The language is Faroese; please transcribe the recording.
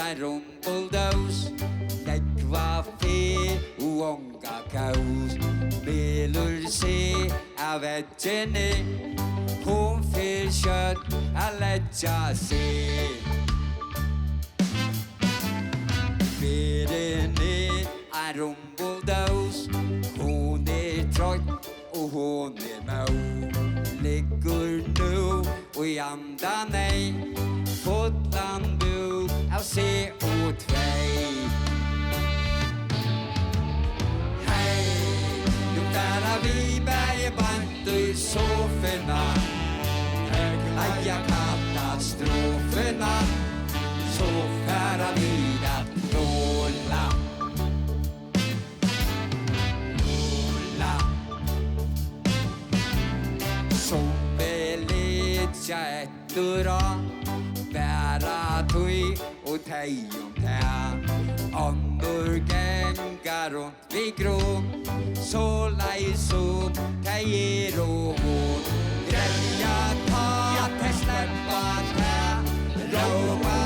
ein rumbeldaus Nekva fe uonga kaus Melur se av edgene Hon fyr kött a lägga se Fyren ein rumbeldaus Hon trött och hon mau Ligger nu och i andan nej Fotland du av CO2 Hej, nu bärar vi bergbant i soferna Höglaja katastroferna Så färar vi att nåla Som belitja ettura Bära tui och tejum tä Annor gengar runt vid grån Så lejsum tejer och hon Greja ta till släppa tä Råma